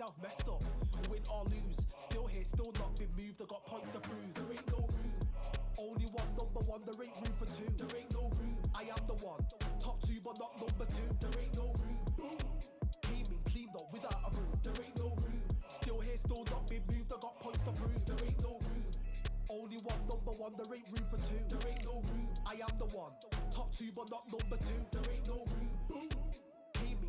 I've messed up. Win or lose, still here, still not been moved. I got points to prove. There ain't no room. Only one, number one. There ain't room for two. There ain't no room. I am the one. Top two, but not number two. There ain't no room. Boom. Cleaned up without a room. There ain't no room. Still here, still not been moved. I got points to prove. There ain't no room. Only one, number one. There ain't room for two. There ain't no room. I am the one. Top two, but not number two. There ain't no room. Boom.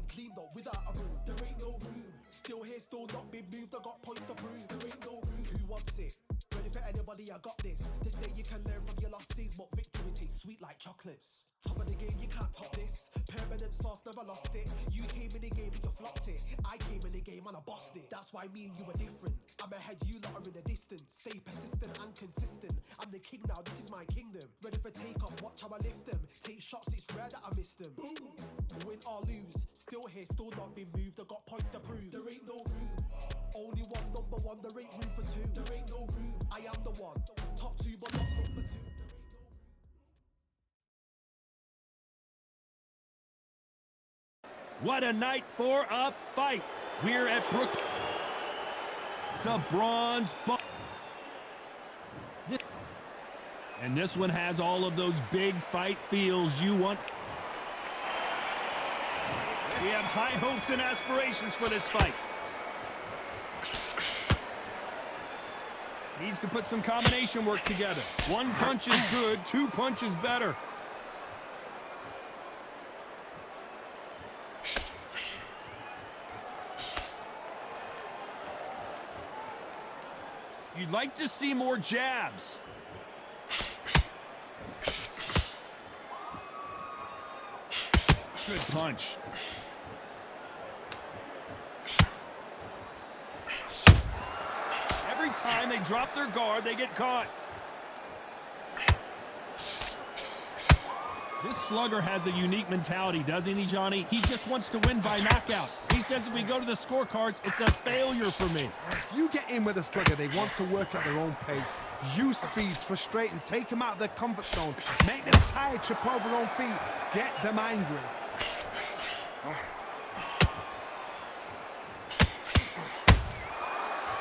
Cleaned up without a room. There ain't no room. Still here, still not been moved. I got points to prove. There ain't no room. Who wants it? Ready for anybody? I got this. They say you can learn from your losses, but victory tastes sweet like chocolates. Top of the game, you can't top this. Permanent sauce, never lost it. You came in the game and you flopped it. I came in the game and I bossed it. That's why me and you are different. I'm ahead, you lot are in the distance. Stay persistent and consistent. I'm the king now, this is my kingdom. Ready for takeoff, watch how I lift them. Take shots, it's rare that I miss them. Boom. Win or lose, still here, still not been moved. I got points to prove. There ain't no room. Only one, number one. There ain't room for two. There ain't no room. I am the one. Top two, but not number two. What a night for a fight. We're at Brook. The bronze ball. And this one has all of those big fight feels you want. We have high hopes and aspirations for this fight. Needs to put some combination work together. One punch is good, two punches better. You'd like to see more jabs. Good punch. Every time they drop their guard, they get caught. This slugger has a unique mentality, doesn't he, Johnny? He just wants to win by knockout. He says if we go to the scorecards, it's a failure for me. If you get in with a slugger, they want to work at their own pace. Use speed, frustrate, and take them out of their comfort zone. Make them tired, trip over their own feet. Get them angry.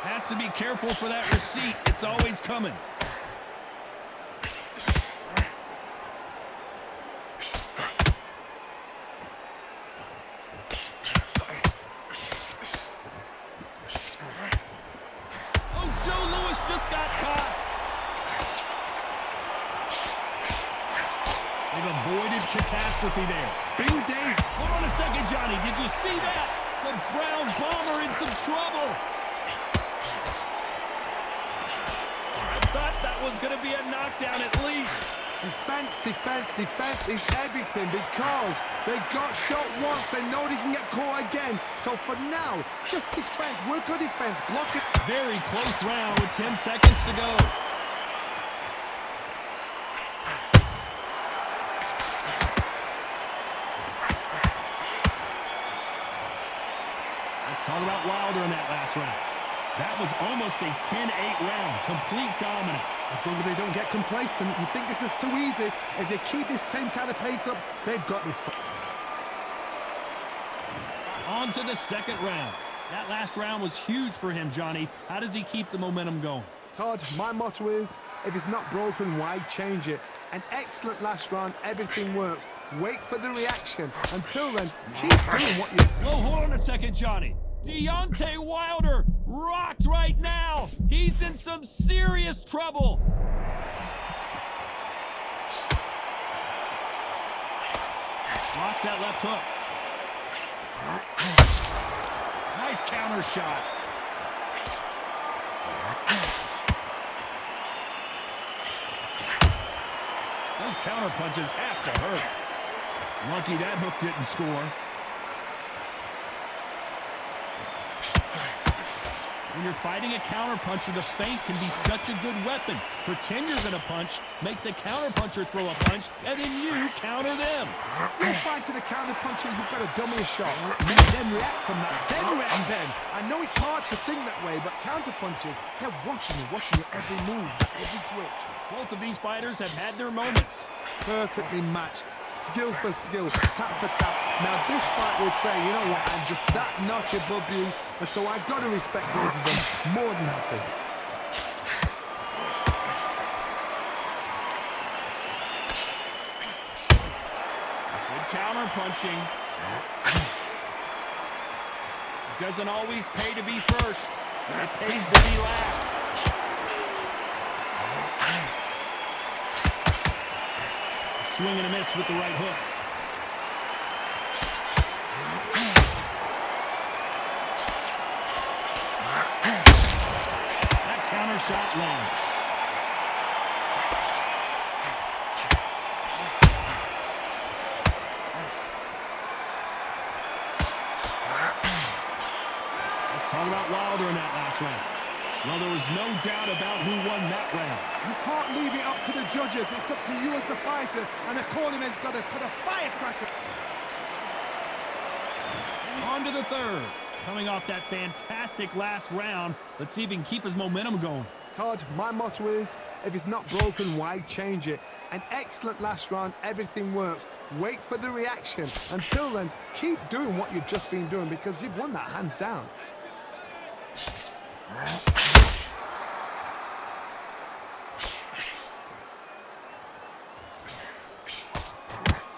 Has to be careful for that receipt. It's always coming. Catastrophe there. Bing days. Hold on a second, Johnny. Did you see that? The Brown Bomber in some trouble. I thought that was going to be a knockdown at least. Defense, defense, defense is everything because they got shot once. They know they can get caught again. So for now, just defense. Work on defense. Block it. Very close round with 10 seconds to go. Talk about Wilder in that last round. That was almost a 10-8 round. Complete dominance. As long as they don't get complacent, you think this is too easy. If they keep this same kind of pace up, they've got this. On to the second round. That last round was huge for him, Johnny. How does he keep the momentum going? Todd, my motto is, if it's not broken, why change it? An excellent last round, everything works. Wait for the reaction. Until then, keep doing what you do. Well, hold on a second, Johnny. Deontay Wilder rocked right now. He's in some serious trouble. Blocks that left hook. Nice counter shot. Those counter punches have to hurt. Lucky that hook didn't score. When you're fighting a counterpuncher, the feint can be such a good weapon. Pretend you're going to punch, make the counterpuncher throw a punch, and then you counter them. You're fighting a counterpuncher, you've got to dummy a shot. Then react from that. Then react. And then. I know it's hard to think that way, but counterpunchers, they're watching your every move, every twitch. Both of these fighters have had their moments. Perfectly matched. Skill for skill, tap for tap. Now this fight will say, you know what, I'm just that notch above you, and so I've got to respect both of them more than happy. Good counter punching. Doesn't always pay to be first. It pays to be last. Swing and a miss with the right hook. That counter shot lands. Let's talk about Wilder in that last round. Well, there was no doubt about who won that round. You can't leave it up to the judges. It's up to you as the fighter, and the cornerman's got to put a firecracker. On to the third. Coming off that fantastic last round, let's see if he can keep his momentum going. Todd, my motto is, if it's not broken, why change it? An excellent last round, everything works. Wait for the reaction. Until then, keep doing what you've just been doing because you've won that hands down.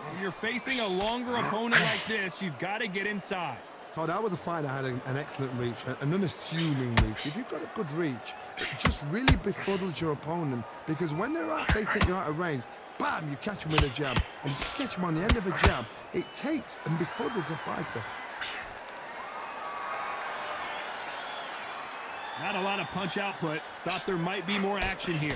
When you're facing a longer opponent like this, you've got to get inside. Todd, I was a fighter that had an excellent reach, an unassuming reach. If you've got a good reach, it just really befuddles your opponent because when they think you're out of range, bam, you catch them with a jab. And if you catch them on the end of a jab, it takes and befuddles a fighter. Not a lot of punch output. Thought there might be more action here.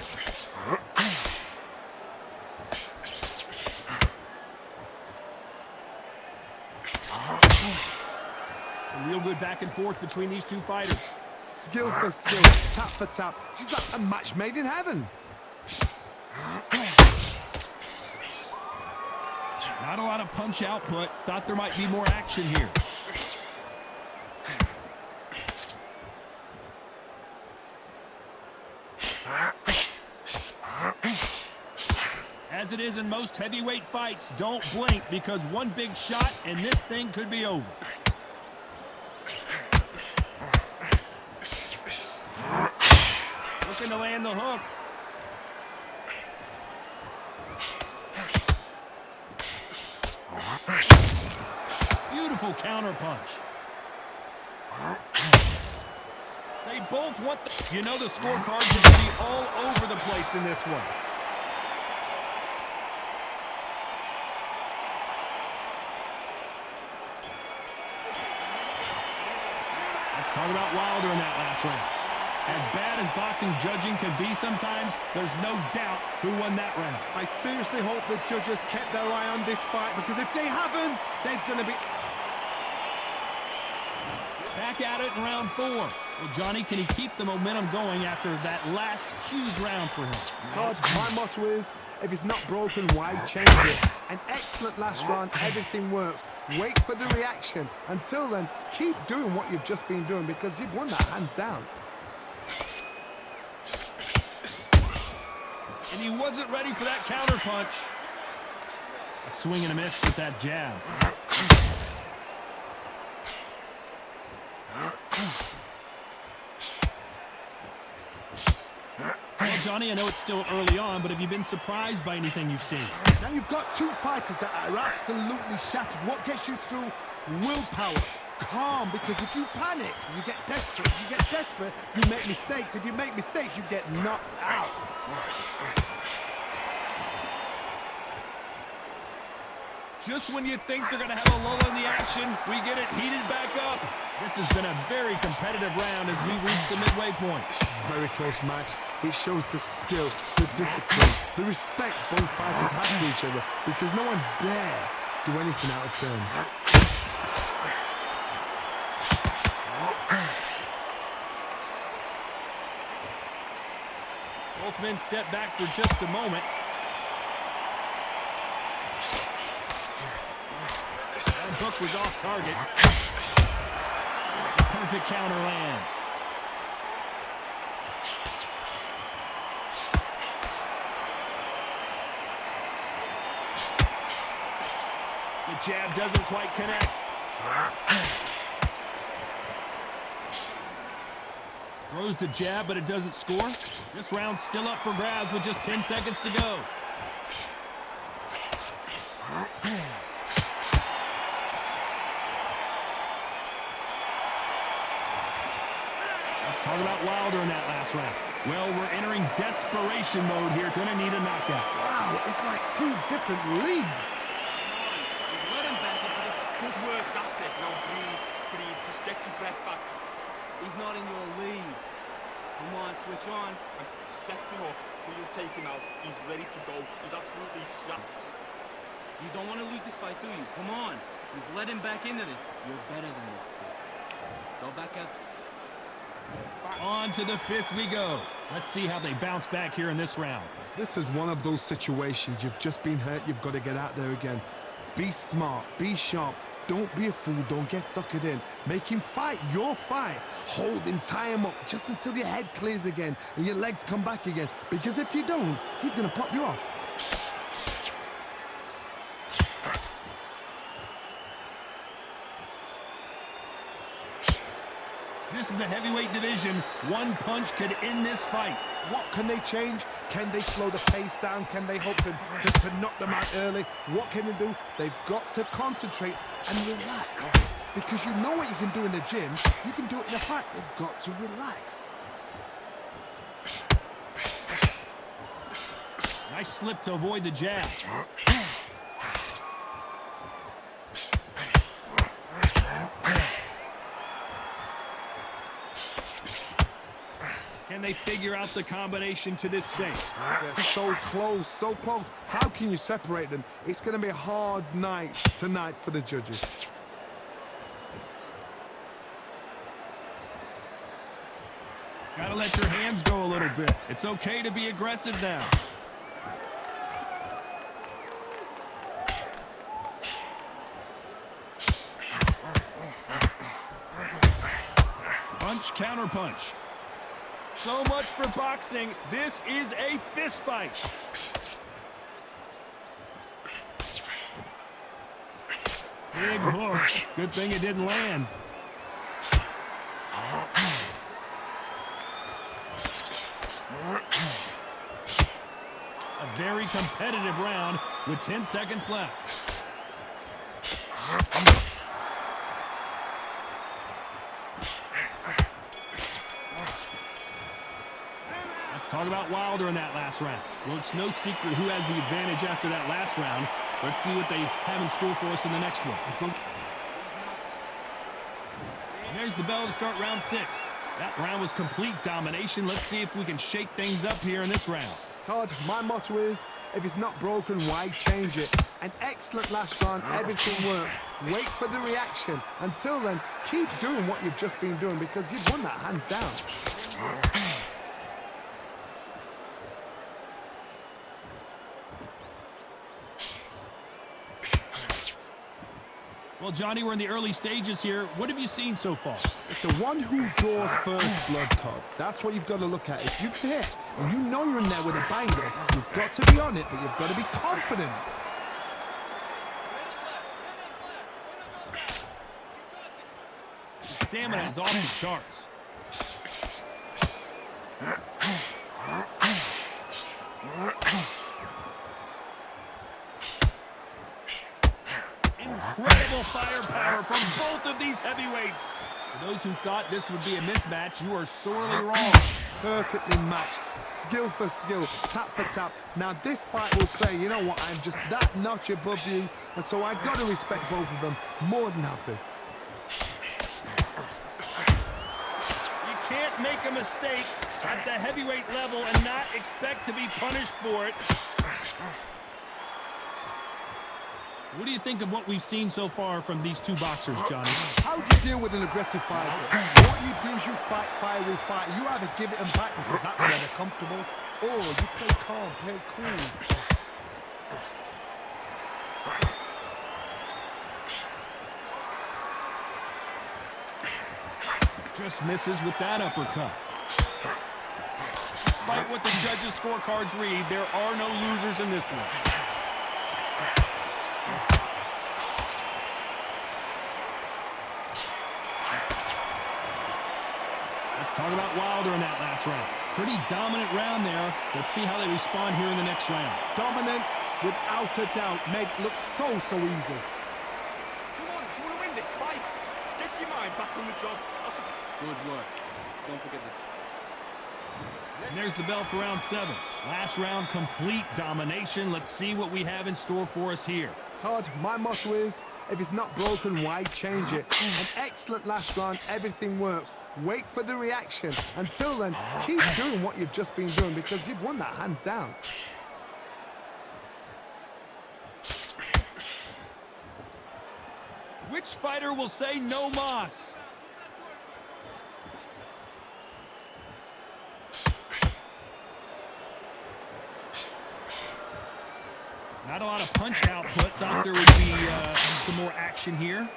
Some real good back and forth between these two fighters. Skill for skill, tap for tap. She's like a match made in heaven. Not a lot of punch output. Thought there might be more action here. As it is in most heavyweight fights, don't blink because one big shot and this thing could be over. Looking to land the hook. Beautiful counter punch. They both want... You know the scorecards are going to be all over the place in this one. Let's talk about Wilder in that last round. As bad as boxing judging can be sometimes, there's no doubt who won that round. I seriously hope the judges kept their eye on this fight because if they haven't, there's going to be... Back at it in round 4. Well, Johnny, can he keep the momentum going after that last huge round for him? Todd, my motto is, if it's not broken, why change it? An excellent last round, everything works. Wait for the reaction. Until then, keep doing what you've just been doing because you've won that hands down. And he wasn't ready for that counter punch. A swing and a miss with that jab. Well, Johnny, I know it's still early on, but have you been surprised by anything you've seen? Now you've got two fighters that are absolutely shattered. What gets you through? Willpower. Calm, because if you panic, you get desperate. If you get desperate, you make mistakes. If you make mistakes, you get knocked out. Just when you think they're going to have a lull in the action, we get it heated back up. This has been a very competitive round as we reach the midway point. Very close match. It shows the skill, the discipline, the respect both fighters have for each other because no one dare do anything out of turn. Both men step back for just a moment. That hook was off target. Perfect counter lands. The jab doesn't quite connect. Throws the jab, but it doesn't score. This round's still up for grabs with just 10 seconds to go. Let's talk about Wilder in that last round. Well, we're entering desperation mode here. Gonna need a knockout. Wow, it's like two different leagues. Let him back into the good work. That's it. Now breathe. Just get your breath back. He's not in your league. Come on, switch on. Sets him up. We'll take him out. He's ready to go. He's absolutely shot. You don't want to lose this fight, do you? Come on. You've let him back into this. You're better than this, kid. Go back up. On to the fifth we go. Let's see how they bounce back here in this round. This is one of those situations. You've just been hurt. You've got to get out there again. Be smart. Be sharp. Don't be a fool. Don't get suckered in. Make him fight your fight. Hold him, tie him up just until your head clears again and your legs come back again. Because if you don't, he's going to pop you off. This is the heavyweight division. One punch could end this fight. What can they change? Can they slow the pace down? Can they hope to knock them out early? What can they do? They've got to concentrate and relax. Because you know what you can do in the gym. You can do it in a fight. They've got to relax. Nice slip to avoid the jab. Can they figure out the combination to this safe? They're so close, so close. How can you separate them? It's going to be a hard night tonight for the judges. Gotta let your hands go a little bit. It's okay to be aggressive now. Punch, counter punch. So much for boxing. This is a fist fight. Big hook. Good thing it didn't land. A very competitive round with 10 seconds left. Let's talk about Wilder in that last round. Well, it's no secret who has the advantage after that last round. Let's see what they have in store for us in the next one. And there's the bell to start round 6. That round was complete domination. Let's see if we can shake things up here in this round. Todd, my motto is, if it's not broken, why change it? An excellent last round, everything works. Wait for the reaction. Until then, keep doing what you've just been doing because you've won that hands down. Well, Johnny, we're in the early stages here. What have you seen so far? It's the one who draws first blood, Todd. That's what you've got to look at. If you're there and you know you're in there with a banger, you've got to be on it, but you've got to be confident. His stamina is off the charts. Incredible firepower from both of these heavyweights. For those who thought this would be a mismatch, you are sorely wrong. Perfectly matched, skill for skill, tap for tap. Now this fight will say, you know what, I'm just that notch above you, and so I've got to respect both of them. More than happy. You can't make a mistake at the heavyweight level and not expect to be punished for it. What do you think of what we've seen so far from these two boxers, Johnny? How do you deal with an aggressive fighter? What you do is you fight fire with fire. You either give it them back because that's where they're comfortable, or you play calm, play cool. Just misses with that uppercut. Despite what the judges' scorecards read, there are no losers in this one. Let's talk about Wilder in that last round. Pretty dominant round there. Let's see how they respond here in the next round. Dominance, without a doubt, made it look so easy. Come on, you want to win this fight. Get your mind back on the job. Good work. Don't forget that. And there's the bell for round 7. Last round, complete domination. Let's see what we have in store for us here. Todd, my motto is, if it's not broken, why change it? An excellent last round, everything works. Wait for the reaction. Until then, keep doing what you've just been doing because you've won that hands down. Which fighter will say no mas? Not a lot of punch output. Thought there would be some more action here.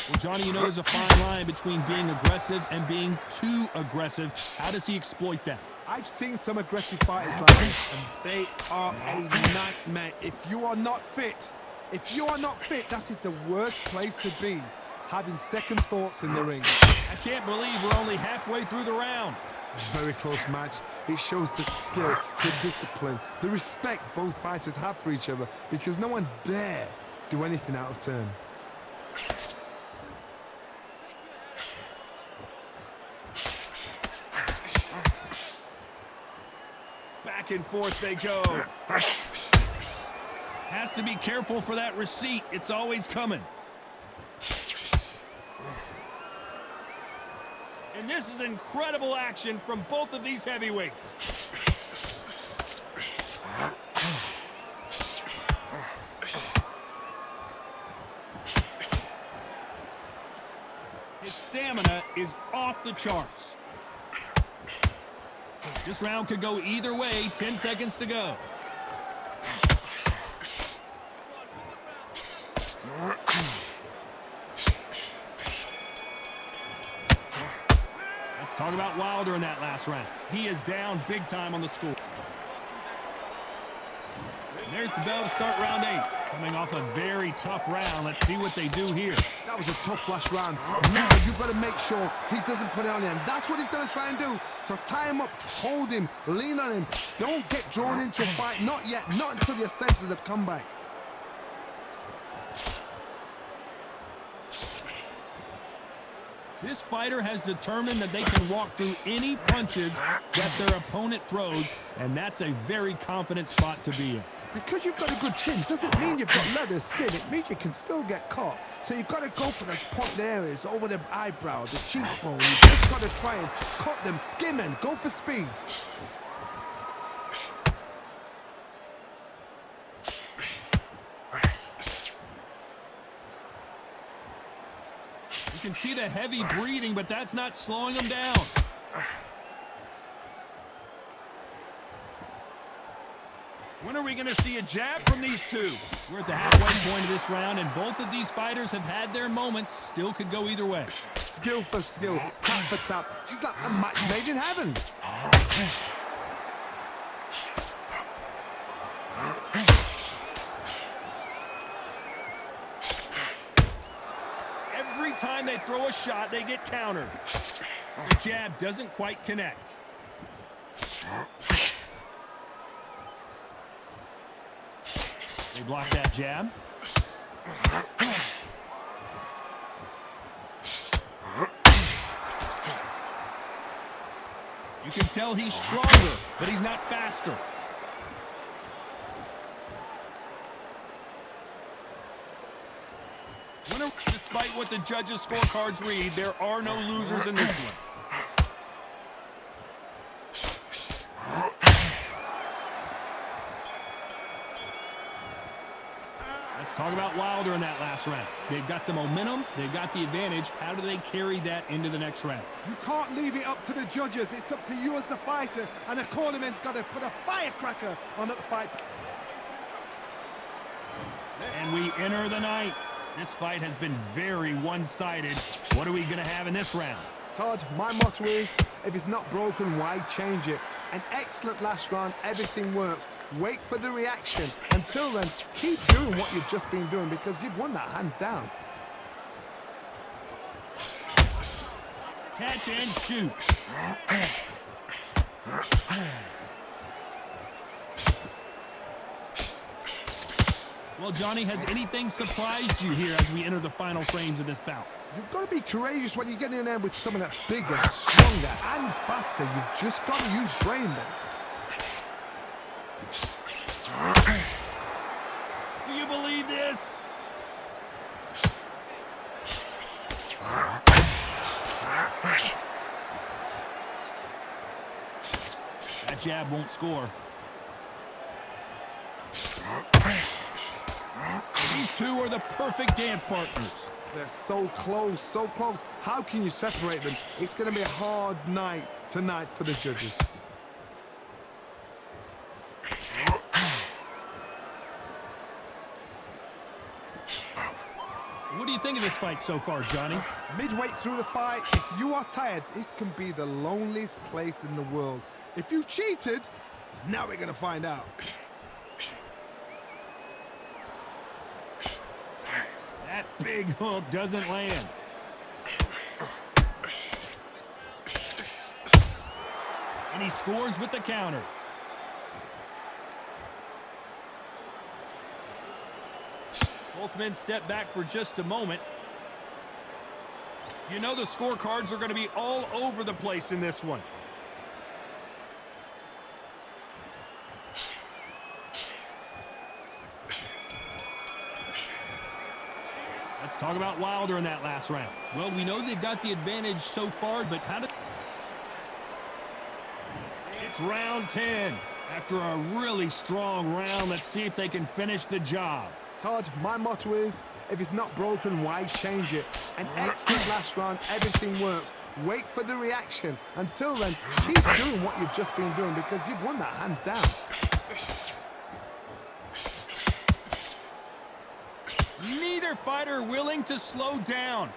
Well, Johnny, you know there's a fine line between being aggressive and being too aggressive. How does he exploit that? I've seen some aggressive fighters like this, and they are a nightmare. If you are not fit, that is the worst place to be, having second thoughts in the ring. I can't believe we're only halfway through the round. Very close match. It shows the skill, the discipline, the respect both fighters have for each other because no one dare do anything out of turn. Back and forth they go. Has to be careful for that receipt. It's always coming. And this is incredible action from both of these heavyweights. His stamina is off the charts. This round could go either way. 10 seconds to go. Let's talk about Wilder in that last round. He is down big time on the score. And there's the bell to start round 8. Coming off a very tough round. Let's see what they do here. That was a tough last round. Now you've got to make sure he doesn't put it on him. That's what he's going to try and do. So tie him up, hold him, lean on him. Don't get drawn into a fight. Not yet. Not until your senses have come back. This fighter has determined that they can walk through any punches that their opponent throws, and that's a very confident spot to be in. Because you've got a good chin doesn't mean you've got leather skin. It means you can still get caught. So you've got to go for those pointed areas over the eyebrow, the cheekbone. You've just got to try and cut them, skim and go for speed. You can see the heavy breathing, but that's not slowing him down. When are we going to see a jab from these two? We're at the halfway point of this round, and both of these fighters have had their moments. Still could go either way. Skill for skill, tap for tap. She's like a match made in heaven. Every time they throw a shot, they get countered. The jab doesn't quite connect. They block that jab. You can tell he's stronger, but he's not faster. Despite what the judges' scorecards read, there are no losers in this one. Let's talk about Wilder in that last round. They've got the momentum, they've got the advantage. How do they carry that into the next round? You can't leave it up to the judges. It's up to you as the fighter, and the cornerman's got to put a firecracker on the fight. And we enter the night. This fight has been very one-sided. What are we going to have in this round? Todd, my motto is, if it's not broken, why change it? An excellent last round, everything works. Wait for the reaction. Until then, keep doing what you've just been doing because you've won that hands down. Catch and shoot. Well, Johnny, has anything surprised you here as we enter the final frames of this bout? You've got to be courageous when you get in there with someone that's bigger, stronger, and faster. You've just got to use brain then. Do you believe this? That jab won't score. These two are the perfect dance partners. They're so close, so close. How can you separate them? It's going to be a hard night tonight for the judges. What do you think of this fight so far, Johnny? Midway through the fight, if you are tired, this can be the loneliest place in the world. If you cheated, now we're going to find out. That big hook doesn't land. And he scores with the counter. Both men step back for just a moment. You know the scorecards are going to be all over the place in this one. Let's talk about Wilder in that last round. Well, we know they've got the advantage so far, but how did... It's round 10. After a really strong round, let's see if they can finish the job. Todd, my motto is, if it's not broken, why change it? An excellent last round, everything works. Wait for the reaction. Until then, keep doing what you've just been doing because you've won that hands down. Neither fighter willing to slow down.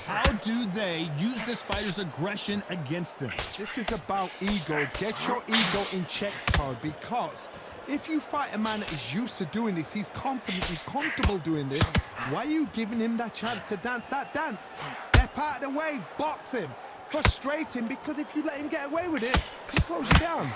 How do they use this fighter's aggression against them? This is about ego. Get your ego in check, Todd, because if you fight a man that is used to doing this, he's confident, he's comfortable doing this, why are you giving him that chance to dance that dance? Step out of the way, box him. Frustrate him, because if you let him get away with it, he'll close you down.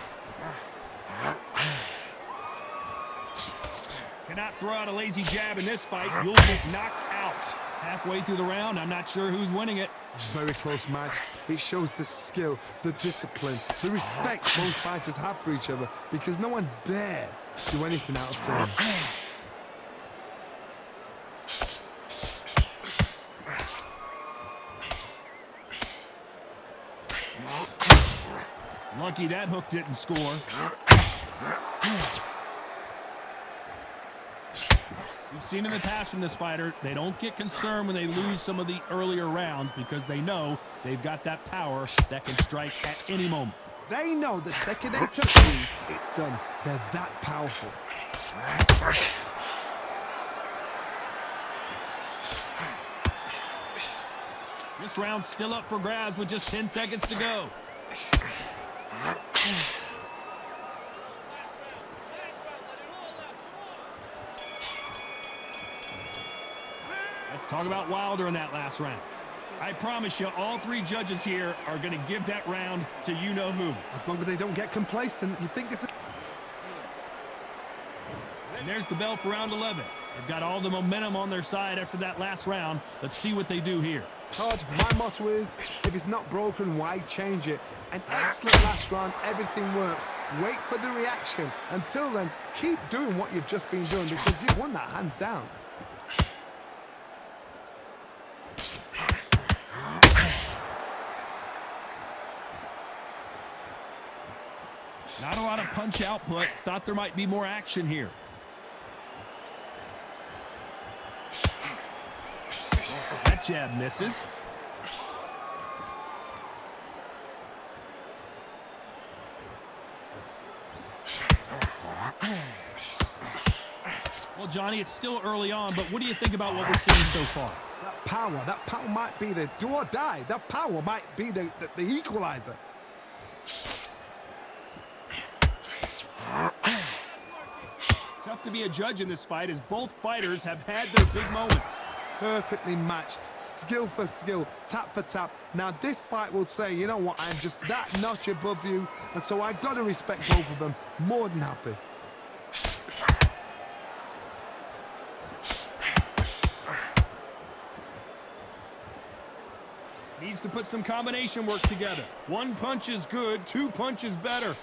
Cannot throw out a lazy jab in this fight. You'll get knocked out. Halfway through the round, I'm not sure who's winning it. Very close match. It shows the skill, the discipline, the respect both fighters have for each other, because no one dare do anything out of turn. Lucky that hook didn't score. We've seen in the past from this fighter, they don't get concerned when they lose some of the earlier rounds because they know they've got that power that can strike at any moment. They know the second they touch you, it's done. They're that powerful. This round's still up for grabs with just 10 seconds to go. Let's talk about Wilder in that last round. I promise you, all three judges here are going to give that round to you-know-who. As long as they don't get complacent, you think this is... And there's the bell for round 11. They've got all the momentum on their side after that last round. Let's see what they do here. Todd, my motto is, if it's not broken, why change it? An excellent last round, everything works. Wait for the reaction. Until then, keep doing what you've just been doing because you've won that hands down. Not a lot of punch output. Thought there might be more action here. That jab misses. Well, Johnny, it's still early on, but what do you think about what we're seeing so far? That power might be the do or die. That power might be the equalizer. to be a judge in this fight, as both fighters have had their big moments. Perfectly matched, skill for skill, tap for tap. Now this fight will say, you know what, I'm just that notch above you, and so I got to respect both of them. More than happy. Needs to put some combination work together. One punch is good, two punches better.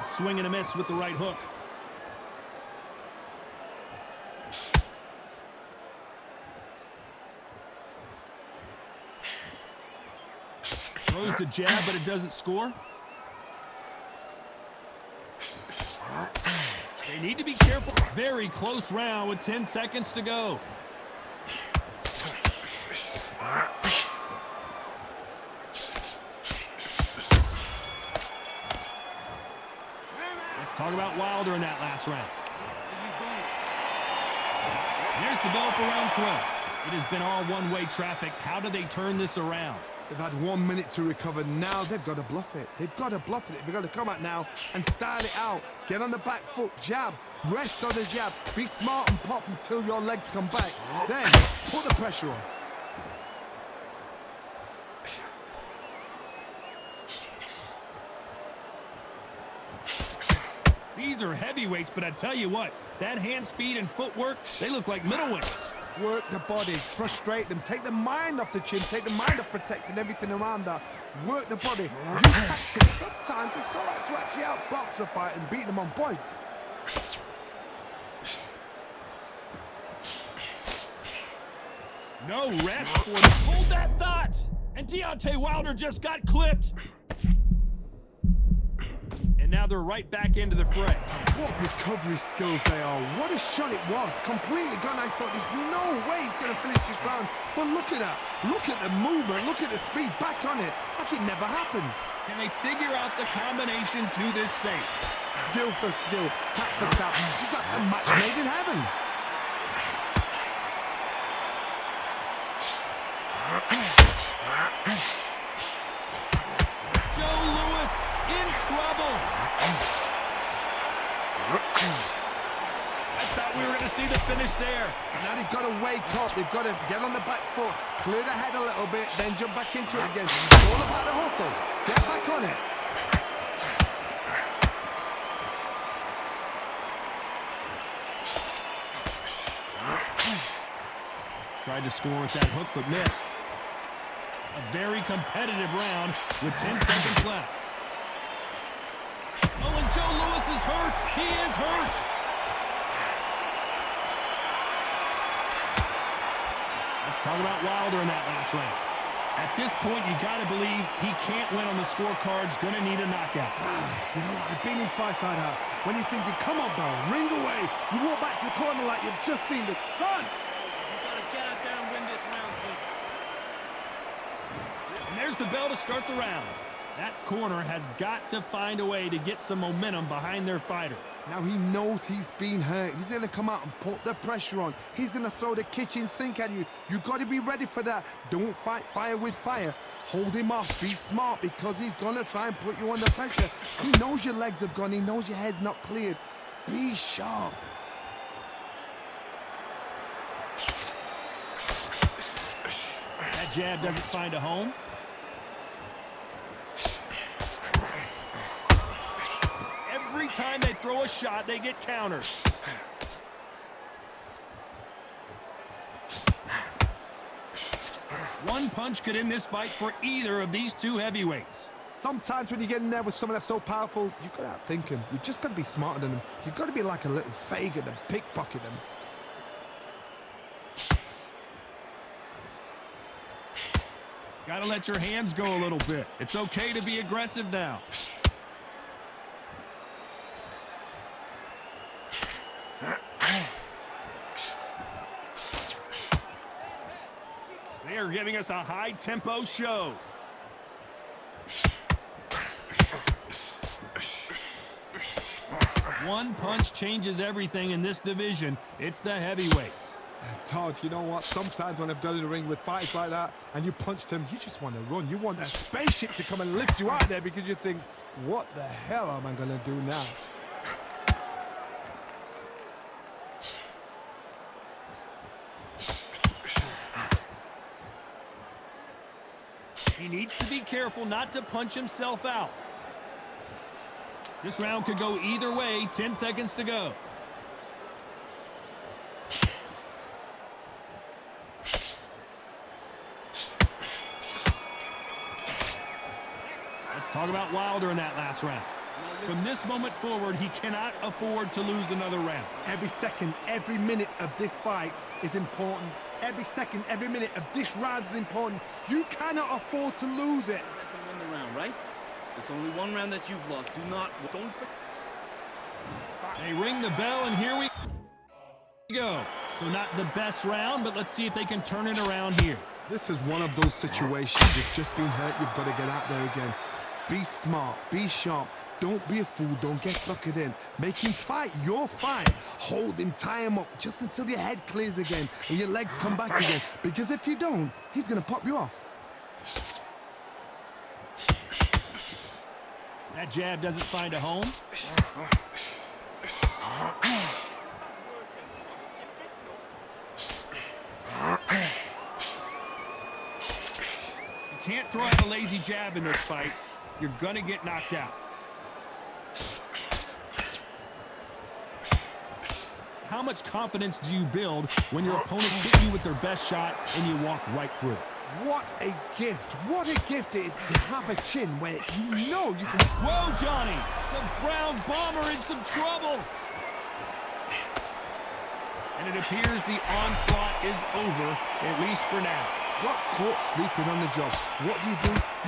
A swing and a miss with the right hook. Throws the jab, but it doesn't score. They need to be careful. Very close round with 10 seconds to go. Let's talk about Wilder in that last round. There's the bell for round 12. It has been all one-way traffic. How do they turn this around? They've had 1 minute to recover. Now they've got to bluff it. They've got to bluff it. They've got to come out now and style it out. Get on the back foot, jab, rest on the jab. Be smart and pop until your legs come back. Then put the pressure on. These are heavyweights, but I tell you what, that hand speed and footwork, they look like middleweights. Work the body, frustrate them, take the mind off the chin, take the mind off protecting everything around that. Work the body, use tactics. Sometimes it's all right to actually outbox a fight and beat them on points. No rest for them. Hold that thought! And Deontay Wilder just got clipped. And now they're right back into the fray. What recovery skills they are. What a shot it was. Completely gone. I thought there's no way he's going to finish this round. But look at that. Look at the movement. Look at the speed. Back on it. Like it never happened. Can they figure out the combination to this safe? Skill for skill. Tap for tap. Just like a match made in heaven. Joe Louis in trouble. I thought we were going to see the finish there. Now they've got to wake up. They've got to get on the back foot, clear the head a little bit, then jump back into it again. It's all about the hustle. Get back on it. Tried to score with that hook, but missed. A very competitive round with 10 seconds left. Oh, and Joe Louis is hurt. He is hurt. Let's talk about Wilder in that last round. At this point, you got to believe he can't win on the scorecards. Going to need a knockout. You know what? I've been in fights like that. When you're thinking, come on, bro, ring away. You walk back to the corner like you've just seen the sun. You gotta get out there and win this round, kid. And there's the bell to start the round. That corner has got to find a way to get some momentum behind their fighter. Now he knows he's been hurt. He's going to come out and put the pressure on. He's going to throw the kitchen sink at you. You've got to be ready for that. Don't fight fire with fire. Hold him off. Be smart because he's going to try and put you under pressure. He knows your legs are gone. He knows your head's not cleared. Be sharp. That jab doesn't find a home. Every time they throw a shot, they get countered. One punch could end this fight for either of these two heavyweights. Sometimes when you get in there with someone that's so powerful, you've got to outthink him. You've just got to be smarter than him. You've got to be like a little Fagin and pickpocket him. Got to let your hands go a little bit. It's okay to be aggressive now. They are giving us a high-tempo show. One punch changes everything in this division. It's the heavyweights. Todd, you know what? Sometimes when I've got in the ring with fights like that and you punched him, you just want to run. You want that spaceship to come and lift you out there because you think, What the hell am I going to do now? He needs to be careful not to punch himself out. This round could go either way. 10 seconds to go. Let's talk about Wilder in that last round. From this moment forward, he cannot afford to lose another round. Every second, every minute of this fight is important. Every second, every minute of this round is important. You cannot afford to lose it. You can win the round, right? It's only one round that you've lost. Don't forget. They ring the bell, and here we go. So not the best round, but let's see if they can turn it around here. This is one of those situations. You've just been hurt. You've got to get out there again. Be smart. Be sharp. Don't be a fool. Don't get suckered in. Make him fight your fight. Hold him, tie him up just until your head clears again and your legs come back again. Because if you don't, he's going to pop you off. That jab doesn't find a home. You can't throw out a lazy jab in this fight. You're going to get knocked out. How much confidence do you build when your opponents hit you with their best shot and you walk right through it? What a gift. What a gift it is to have a chin where you know you can... Whoa, Johnny! The Brown Bomber in some trouble! And it appears the onslaught is over, at least for now. Got caught sleeping on the job. What do?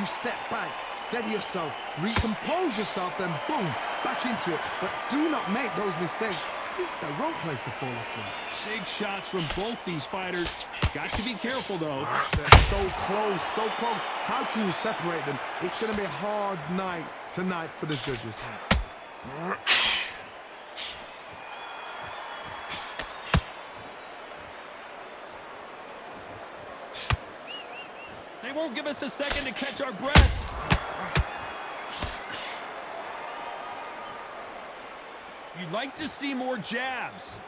You step back, steady yourself, recompose yourself, then boom, back into it. But do not make those mistakes. This is the wrong place to fall asleep. Big shots from both these fighters. Got to be careful, though. They're so close, so close. How can you separate them? It's going to be a hard night tonight for the judges. They won't give us a second to catch our breath. You'd like to see more jabs.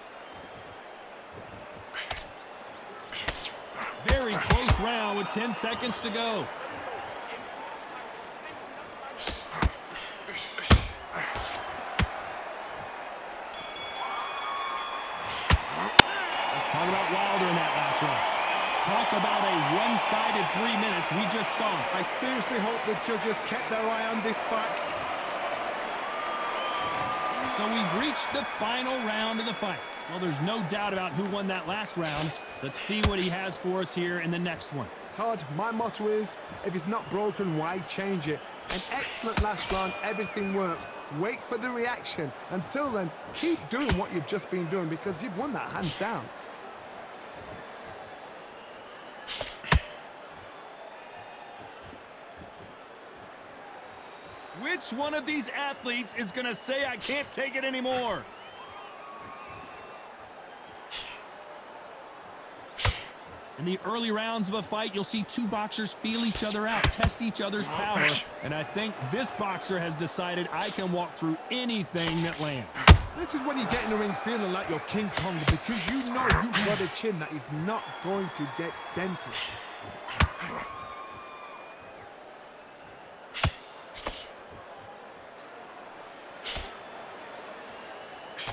Very close round with 10 seconds to go. Let's talk about Wilder in that last round. Talk about a one-sided 3 minutes. We just saw it. I seriously hope the judges kept their eye on this fight. So we've reached the final round of the fight. Well, there's no doubt about who won that last round. Let's see what he has for us here in the next one. Todd, my motto is, if it's not broken, why change it? An excellent last round, everything works. Wait for the reaction. Until then, keep doing what you've just been doing because you've won that hands down. Which one of these athletes is going to say, I can't take it anymore? In the early rounds of a fight, you'll see two boxers feel each other out, test each other's power. And I think this boxer has decided I can walk through anything that lands. This is when you get in the ring feeling like you're King Kong because you know you've got a chin that is not going to get dented.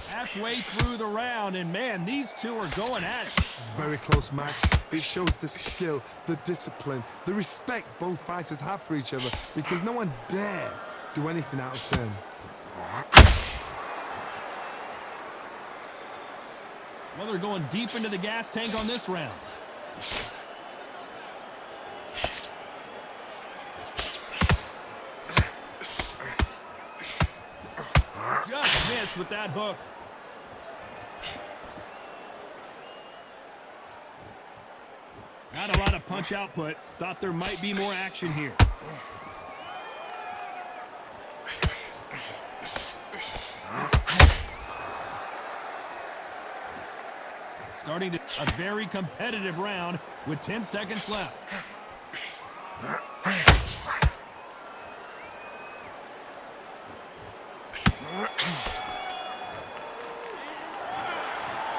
Halfway through the round, and man, these two are going at it. Very close match. It shows the skill, the discipline, the respect both fighters have for each other because no one dare do anything out of turn. Well, they're going deep into the gas tank on this round. Just missed with that hook. Not a lot of punch output. Thought there might be more action here. Starting a very competitive round with 10 seconds left.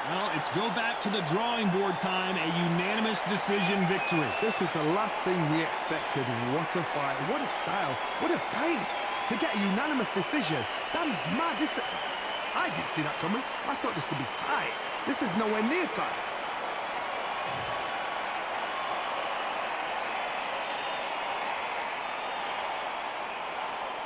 Well, it's go back to the drawing board time, a unanimous decision victory. This is the last thing we expected. What a fight, what a style, what a pace to get a unanimous decision. That is mad. I didn't see that coming. I thought this would be tight. This is nowhere near tight.